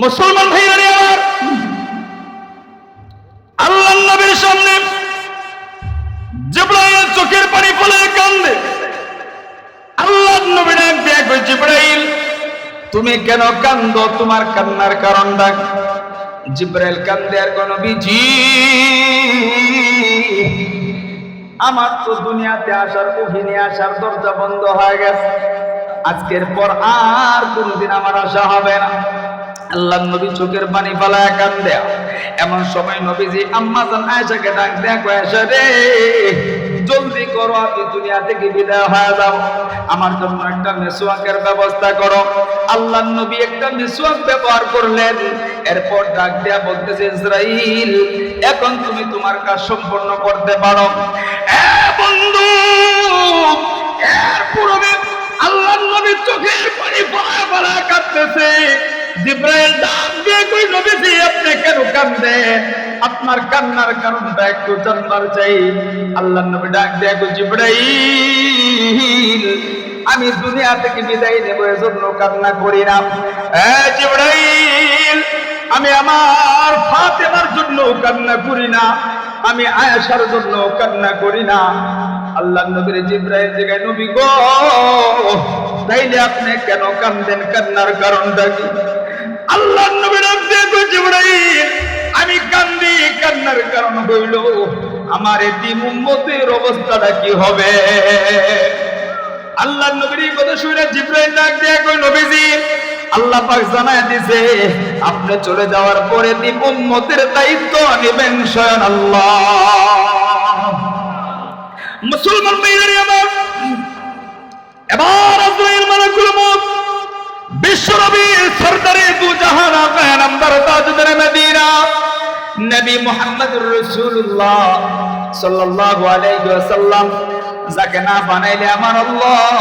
মুসলমান ভাইরা আমার, আল্লাহর নবীর সামনে জিবরাইল চোখের পানি ফেলে কান্দে। আল্লাহর নবী ডাক দিয়ে কই, জিবরাইল তুমি কেন কান্দো? তোমার কান্নার কারণ ডাক। জিবরাইল কান্দে আর কোন নবীজি, আমার তো দুনিয়াতে আসার ওহিনে আসার দরজা বন্ধ হয়ে গেছে, আজকের পর আর কোনদিন আমার আশা হবে না। আল্লাহর নবী চোখের পানি ফেলায় কান্দে। এমন সময় নবীজি আম্মা জান আয়েশাকে ডাক দেয়া কয়, আয়েশা রে জলদি করো, আমি দুনিয়া থেকে বিদায় হয়ে যাব, আমার জন্য একটা মিসওয়াকের ব্যবস্থা করো। আল্লাহর নবী একটা মিসওয়াক ব্যবহার করলেন, এরপর ডাক দেয়া বলতেছে, ইসরাইল এখন তুমি তোমার কাজ সম্পন্ন করতে পারো। বন্ধু, এর পূর্বে আল্লাহর নবীর চোখের পানি ফেলায় ফেলায় কাঁদতেছে। জিবরাইল ডাক দিয়ে কই, নবীজি আপনি কেন কাঁদেন? আপনার কান্নার কারণটা একটু জানবার চাই। আল্লাহর নবী ডাক দিয়ে কই, জিবরাইল আমি দুনিয়া থেকে বিদায় নেব এজন্য কান্না করি না। জিবরাইল আমি আমার ফাতেমার জন্য কান্না করি না, আমি আয়েশার জন্য কান্না করি না। আল্লাহর নবীর জিবরাইল জিগায়, নবী গো তাইলে আপনি কেন কান্দেন? কান্নার কারণটা কি? আল্লাহর নবী ডাক দিয়ে কই, জিবরাইল আমি কান্দি, কান্নার কারণ হইল আমার এতিম উম্মতের অবস্থাটা কি হবে। আল্লাহর নবীর এই কথা শুনে জিবরাইল ডাক দিয়ে কই, নবীজি আল্লাহ পাক জানায় দিয়েছে আপনি চলে যাওয়ার পরে এতিম উম্মতের দায়িত্ব নেবেন স্বয়ং আল্লাহ। মুসলমান ভাইরা আমার, এবার আজরাইল মালাকুল মউত বিশ্বনবীর সরদারে দু জাহান আকা নাম্বার তাজদার মদিনা নবী মুহাম্মদুর রাসূলুল্লাহ সাল্লাল্লাহু আলাইহি ওয়াসাল্লাম, যাকে না বানাইলে আমার আল্লাহ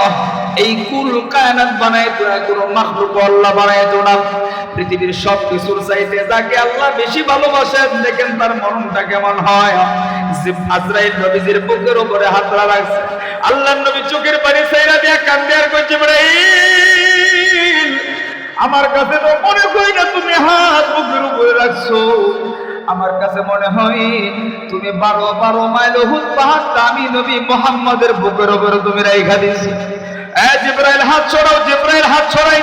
এই কুল কায়নাত বানাইতো না, কোন মাখলুক আল্লাহ বানাইতো না। পৃথিবীর সব কিছুর চাইতে যাকে আল্লাহ বেশি ভালোবাসেন, দেখেন তার মরণটা কেমন হয়। আজরাইল নবীজির বুকের উপরে হাত রাখছে। আল্লাহর নবী চোখের পানি ছাইরা দিয়া কান্দে আর কইছে, জিবরাইল আমার কাছে তো মনে হয় না তুমি হাত বুকের উপরে রাখছো, আমার কাছে মনে হয় তুমি 12 মাইল উহুদ পাহাড়টা আমি নবী মুহাম্মদের বুকের উপরে তুমি রাইখা দিছো। জিবরাইল হাত ছড়াও, জিবরাইল হাত ছড়াই,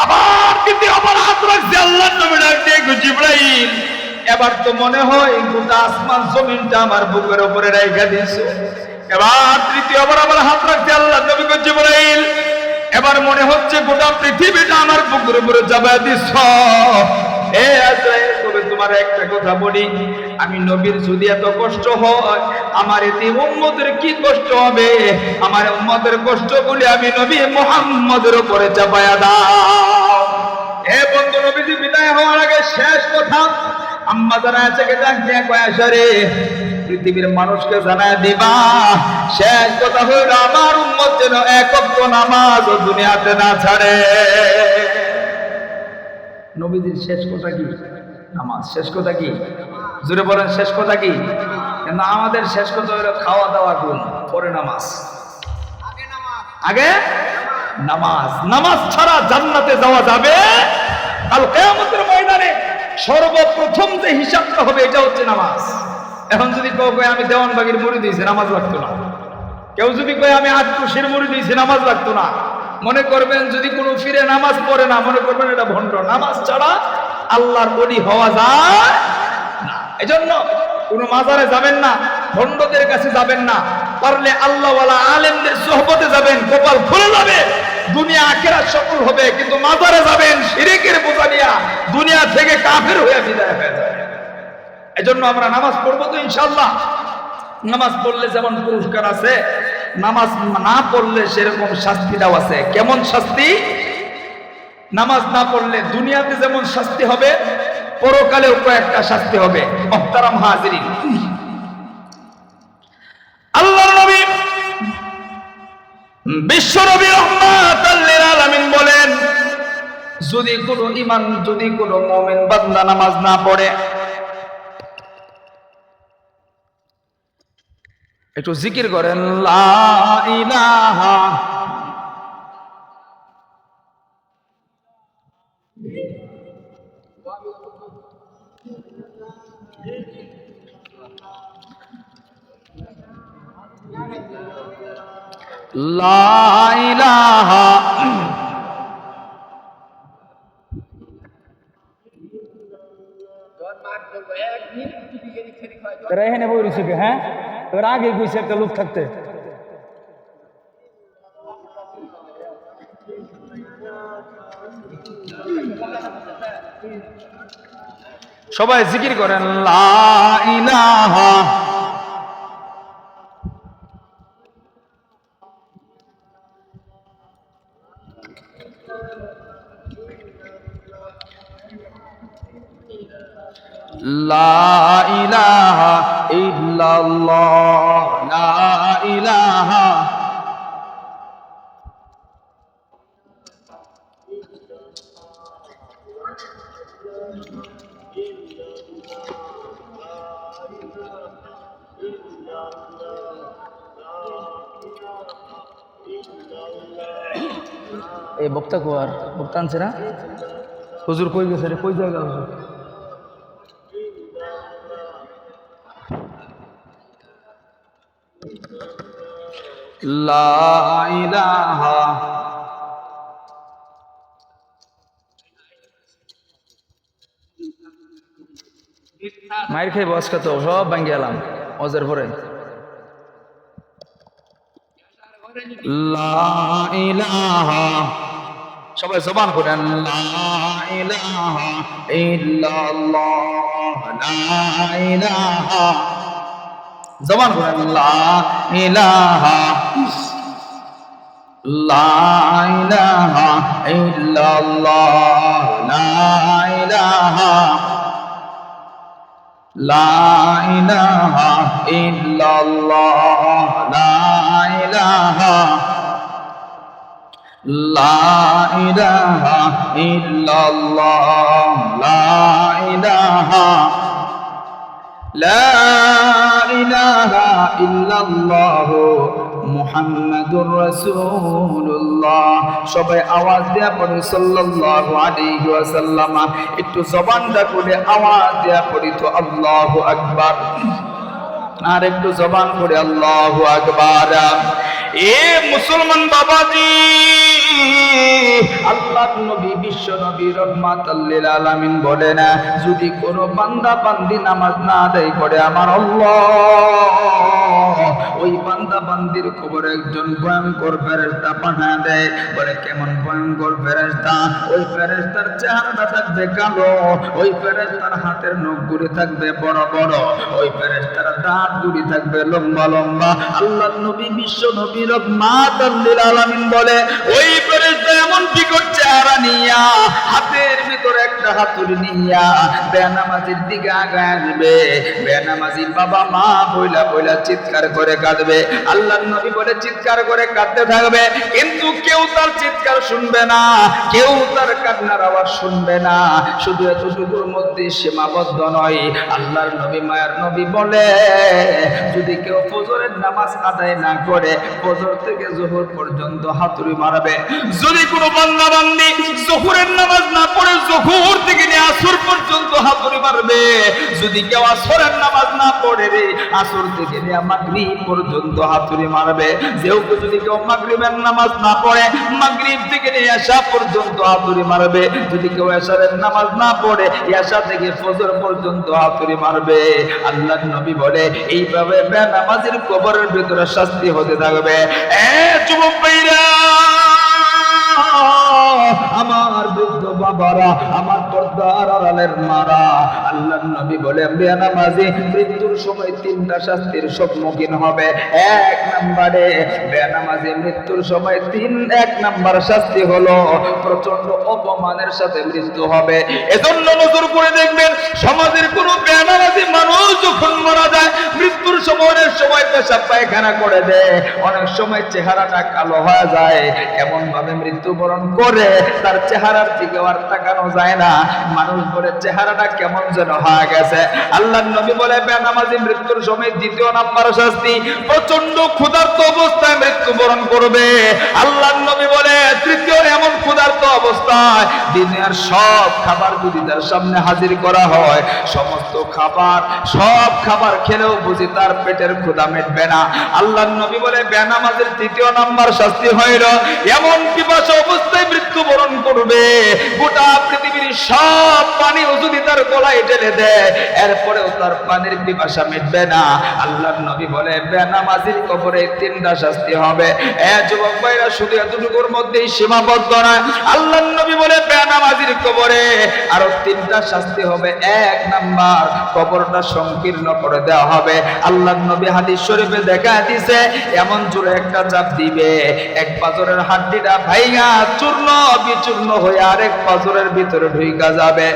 আবার কিন্তু আবার হাত রাখছে। আল্লাহর নবী ডাক দিয়ে, জিবরাইল এবার তো মনে হয় গোটা আসমান জমিনটা আমার বুকের উপরে রাইখা দিছো। এবার তৃতীয়বার আবার হাত রাখছে। আল্লাহর নবী কই, জিবরাইল এবার মনে হচ্ছে গোটা পৃথিবীটা আমার বুকের উপরে চাপায় দিছ। তবে তোমার একটা কথা বলি, আমি নবীর যদি এত কষ্ট হয়, আমার এতিম উম্মতের কি কষ্ট হবে? আমার উম্মতের কষ্ট বলে আমি নবী মুহাম্মদের উপরে চাপায়া দাও। বন্ধু, নবীজি বিদায় হওয়ার আগে শেষ কথা আম্মা জানা আছে ডাক দিয়ে কয়, আয়েশা রে পৃথিবীর মানুষকে জানায় দিবা শেষ কথা হইল আমার উম্মত যেন এক ওয়াক্ত নামাজ দুনিয়াতে না ছাড়ে। নবীজির শেষ কথা কি? নামাজ। শেষ কথা কি? জোরে বলেন, শেষ কথা কি? কিন্তু আমাদের শেষ কথা হলো খাওয়া দাওয়া, গুণ, পরে নামাজ, আগে নামাজ। নামাজ ছাড়া জান্নাতে যাওয়া যাবে? কাল কিয়ামতের ময়দানে সর্বপ্রথম যে হিসাবটা হবে এটা হচ্ছে নামাজ। এখন যদি কেউ কয় আমি দেওয়ানবাগির মুড়ি দিয়েছি, নামাজ লাগতো না। কেউ যদি কয় আমি আটকুশির মুড়ি দিয়েছি, নামাজ লাগতো না। মনে করবেন যদি কোনো ফিরে নামাজ পড়ে না, মনে করবেন এটা ভণ্ড। নামাজ ছাড়া আল্লাহর ওলি হওয়া যায় না। এজন্য কোনো মাজারে যাবেন না, ভণ্ডদের কাছে যাবেন না, পারলে আল্লাহওয়ালা আলেমদের সোহবতে যাবেন, কপাল খুলে যাবে, দুনিয়া আখিরাত সফল হবে। কিন্তু মাজারে যাবেন শিরকের বোঝা নিয়া, দুনিয়া থেকে কাফের হয়ে বিদায় হয়ে যাবে। এজন্য আমরা নামাজ পড়বো তো ইনশাআল্লাহ। নামাজ পড়লে যেমন পুরস্কার আছে, নামাজ না পড়লে সেরকম শাস্তিটাও আছে। কেমন শাস্তি? নামাজ না পড়লে দুনিয়াতে যেমন শাস্তি হবে, পরকালেও কয়েকটা শাস্তি হবে। মুহতারাম হাজিরিন, আল্লাহর নবী বিশ্ব নবী রাহমাতাল লিল আলামিন বলেন, যদি কোনো মুমিন বান্দা নামাজ না পড়ে, একটু জিকির করেন, লা ইলাহা লা ইলাহা তোরা এখানে বই রয়েছে কি? হ্যাঁ, তোর আগে কইছে একটা লোক থাকতে। সবাই জিকির করেন লা ইলাহা লা ইলাহা ইল্লাল্লাহ লা ইলাহা এই বক্তা কোয়ার বক্তা আনছে না? হুজুর কই গেছে রে? কই জায়গা হুজুর? লা ইলাহা মায়ের খেয়ে বস কত সব ভাঙ্গি এলাম অজের পরে। লা ইলাহা সবাই জবান করেন লা ইলাহা ইল্লাল্লাহ লা ইলাহা জবান করেন লা ইলাহা লা ইলাহা ইল্লাল্লাহ লা ইলাহা লা ইলাহা ইল্লাল্লাহ লা ইলাহা লা ইলাহা ইল্লাল্লাহ লা ইলাহা লা ইলাহা ইল্লাল্লাহ মুহাম্মাদুর রাসূলুল্লাহ। সবাই আওয়াজ দেয়া পড়ে সাল্লাল্লাহু আলাইহি ওয়াসাল্লাম। একটু জবানটা করে আওয়াজ দেয়া পড়ি তো আল্লাহু আকবার। আর একটু জবান করে আল্লাহু আকবার। এ মুসলমান বাবাজি, আল্লাহর নবী বিশ্ব নবী রহমাতুল লিল আলামিন বলে না, যদি কোনো বান্দা বান্দি নামাজ না আদায় করে আমার আল্লাহ ওই বান্দা বান্দির কবরে একজন ভয়ঙ্কর ফেরেশতা পাঠিয়ে দেয়। বলে কেমন ভয়ঙ্কর ফেরেশতা? ওই ফেরেশতার চেহারাটা থাকবে কালো, ওই ফেরেশতার হাতের নখগুলি থাকবে বড় বড়, ওই ফেরেশতার দাঁতগুলি থাকবে লম্বা লম্বা। আল্লাহর নবী বিশ্ব নবী রহমাতুল লিল আলামিন বলে ওই ফেরেশতা এমন বিকট চেহারা নিয়া হাতের ভিতরে একটা হাতুড়ি নিয়া বেনামাজির দিকে আগায় আসবে। বেনামাজি বাবা মা বইলা বইলা চিৎকার করে কাঁদবে। আল্লাহর নবী বলে চিৎকার করে কাঁদতে থাকবে, কিন্তু কেউ তার চিৎকার শুনবে না, কেউ তার কান্নার আওয়াজ শুনবে না। শুধু এতটুকুর মধ্যে সীমাবদ্ধ নয়। আল্লাহর নবী মায়ার নবী বলে যদি কেউ ফজরের নামাজ আদায় না করে ফজর থেকে যোহর পর্যন্ত হাতুড়ি মারবে। যদি কোনো বান্দা বান্দি যোহরের নামাজ না পড়ে যোহর থেকে নিয়ে আসর পর্যন্ত হাতুড়ি মারবে। যদি কেউ আসরের নামাজ না পড়ে রে আসর থেকে নিয়ে মাগরিব পর্যন্ত হাতুড়ি মারবে। যদি কেউ মাগরিবের নামাজ না পড়ে মাগরিব থেকে নিয়ে এশা পর্যন্ত হাতুড়ি মারবে। যদি কেউ এশারের নামাজ না পড়ে এশা থেকে ফজর পর্যন্ত হাতুড়ি মারবে। আল্লাহর নবী বলে এইভাবে বেনামাজির কবরের ভিতরে শাস্তি হতে থাকবে। যুবক ভাইরা, আমার বৃদ্ধ বাবারা, আমার পর্দার আড়ালের মারা, আল্লাহর নবী বলে বেনামাজি মৃত্যুর সময় তিনটা শাস্তির সম্মুখীন হবে। এক নম্বরে বেনামাজি মৃত্যুর সময় এক নাম্বার শাস্তি হলো প্রচন্ড অপমানের সাথে মৃত্যু হবে। এজন্য নজর করে দেখবেন সমাজের কোন বেনামাজি মানুষ যখন মারা যায় মৃত্যুর সময় পেশাব পায়খানা করে দেয়, অনেক সময় চেহারাটা কালো হয়ে যায়। এমন ভাবে মৃত্যুবরণ করে তার চেহারার দিকে আর তাকানো যায় না। মানুষ বলে চেহারাটা কেমন যেন হয়ে গেছে। আল্লাহর নবী বলে বেনামাজি মৃত্যুর সময় দ্বিতীয় নাম্বার শাস্তি প্রচন্ড ক্ষুধার্ত অবস্থায় মৃত্যুবরণ করবে। আল্লাহর নবী বলে তৃতীয় এমন ক্ষুধার্ত অবস্থায় দিনের সব খাবার যদি তার সামনে হাজির করা হয়, সমস্ত খাবার সব খাবার খেলেও বুঝি তার তার পেটের ক্ষুধা মিটবে না। আল্লাহর নবী বলে বেনামাজের তৃতীয় নাম্বার শাস্তি হইল এমন পিপাসা অবস্থায় মৃত্যুবরণ করবে, গোটা পৃথিবীর সব পানি যদি তার গলায় ঢেলে দেয় এরপরেও তার পানির পিপাসা মিটবে না। আল্লাহর নবী বলে বেনামাজির কবরে তিনটা শাস্তি হবে। যুবক ভাইরা শুধু এতটুকুর মধ্যেই সীমাবদ্ধ নয়, আল্লাহর নবী বলে বেনামাজির কবরে আরো তিনটা শাস্তি হবে। এক নাম্বার, কবরটা সংকীর্ণ করে দেওয়া হবে। আল্লাহর নবী হাদিস শরীফে দেখা দিয়েছে এমন জোরে একটা চাপ দিবে এক পাজরের হাড্ডিটা ভাইয়া চূর্ণ বিচূর্ণ হয়ে আরেক পাজরের ভিতরে ঢুইকা যাবে।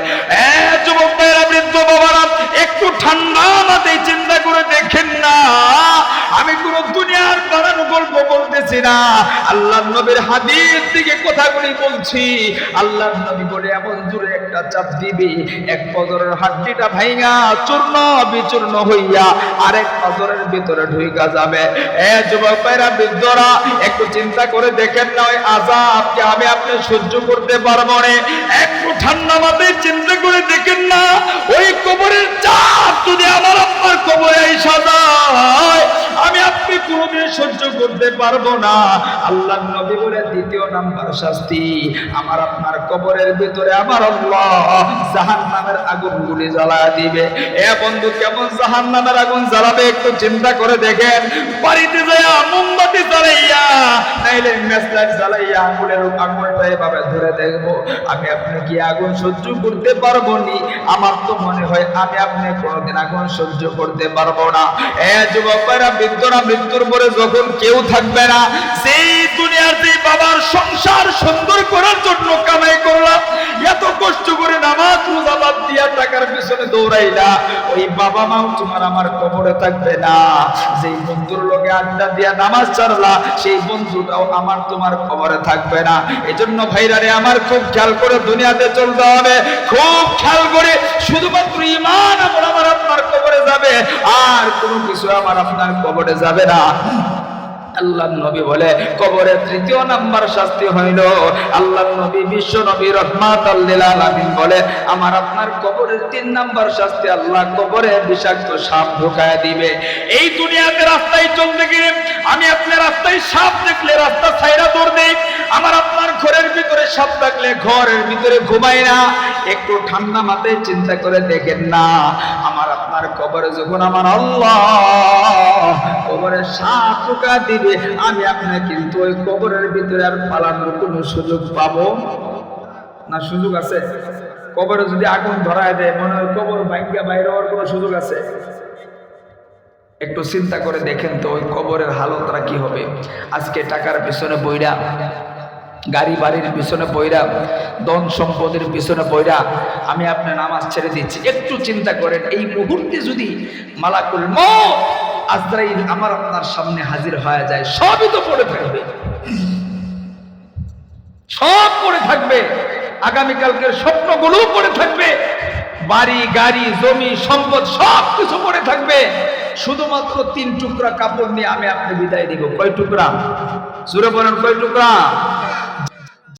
যুবক ভাইরা, বৃদ্ধ বাবারা, একটু ঠান্ডা মাথায় চিন্তা করে দেখেন না, আমি কোন দুনিয়ার বানানো গল্প বলতেছি না, আল্লাহর নবীর হাদিস থেকে কথাগুলি বলছি। আল্লাহর নবী বলে এমন জোরে একটা চাপ দিবে এক পাজরের হাড্ডিটা ভাইয়া চূর্ণ বিচূর্ণ হইয়া আরেক পাজরের ভিতরে ঢুইকা যাবে। যুবক ভাইরা, বৃদ্ধরা, একটু চিন্তা করে দেখেন না, ওই আযাবকে আমি আপনি সহ্য করতে পারবো না? একটু ঠান্ডা মাথায় চিন্তা করে দেখেন না, ওই কবরের চাপ যদি আমার আপনার কবরে এসে যায় আমি আপনি কোনোদিন সহ্য করতে পারবো না। আল্লাহর নবী বলে দ্বিতীয় নাম্বার শাস্তি, আমার আপনার কবরের ভিতরে আমার আল্লাহ জাহান্নামের আগুনগুলি জ্বালায় দিবে। বন্ধু, কেমন জাহান্নামের আগুন জ্বালাবে একটু চিন্তা করে দেখেন। বাড়িতে যায় মোমবাতি জ্বালাইয়া নাইলে মেসলাইট জ্বালাইয়া আঙুলটা এভাবে ধরে দেখবো আমি আপনি কি আগুন সহ্য করতে পারবো নি? আমার তো মনে হয় আমি আপনি কোনোদিন আগুন সহ্য করতে পারবো না। যুবক ভাইরা, বৃদ্ধরা, মৃত্যুর পরে যখন কেউ থাকবে না, সেই দুনিয়ার যে বাবার সংসার সুন্দর করার জন্য কামাই করলাম, এত কষ্ট করে নামাজ রোজা বাদ দিয়া টাকার পিছনে দৌড়াইলা, ওই বাবা মাও তোমার আমার কবরে থাকবে না। যেই বন্ধুর লগে আড্ডা দিয়া নামাজ ছাড়লা, সেই বন্ধুটাও আমার তোমার কবরে থাকবে না। এজন্য ভাইরা রে আমার, খুব খেয়াল করে দুনিয়াতে চলতে হবে, খুব খেয়াল করে। শুধুমাত্র ঈমান আমার আপনার কবরে যাবে, আর কোনো কিছু আমার আপনার কবরে যাবে না। আল্লাহর নবী বলে কবরের তৃতীয় নাম্বার শাস্তি হইল, আল্লাহর নবী বিশ্ব নবী রাহমাতাল লিল আলামিন বলে আমার আপনার কবরের 3 নাম্বার শাস্তি, আল্লাহ কবরে বিষাক্ত সাপ ঢুকায় দিবে। এই দুনিয়াতে রাস্তায় চলতে গিয়ে আমি আপনার রাস্তায় সাপ দেখলে রাস্তা ছাইরা দৌড় দেই, আমার আপনার ঘরের ভিতরে সাপ থাকলে ঘরের ভিতরে ঘুমাই না। একটু ঠান্ডা মাথায় চিন্তা করে দেখেন না, আমার আপনার কবরে যখন আমার আল্লাহ কবরে সাপ ঢুকায় দিবে, আমি আপনার কিন্তু ওই কবরের ভিতরে আর পালানোর কোনো সুযোগ পাবো না? সুযোগ আছে? কবরে যদি আগুন ধরায় দেয় মনে হয় কবর ভাঙ্গা বাইরে হওয়ার কোনো সুযোগ আছে? একটু চিন্তা করে দেখেন তো ওই কবরের হালতটা কি হবে। আজকে টাকার পিছনে বইরা, গাড়ি বাড়ির পিছনে বইরা, ধন সম্পদের পিছনে বইরা আমি আপনি নামাজ ছেড়ে দিচ্ছি। একটু চিন্তা করেন, এই মুহূর্তে যদি মালাকুল মউত আজরাইল আমার আপনার সামনে হাজির হয়ে যায়, সবই তো পড়ে থাকবে, সব পড়ে থাকবে, আগামীকালকের স্বপ্নগুলো পড়ে থাকবে, বাড়ি গাড়ি জমি সম্পদ সব কিছু পড়ে থাকবে। শুধুমাত্র 3 টুকরা কাপড় নিয়ে আমি আপনি বিদায় দিব। কয় টুকরা? জোরে বলেন, কয় টুকরা?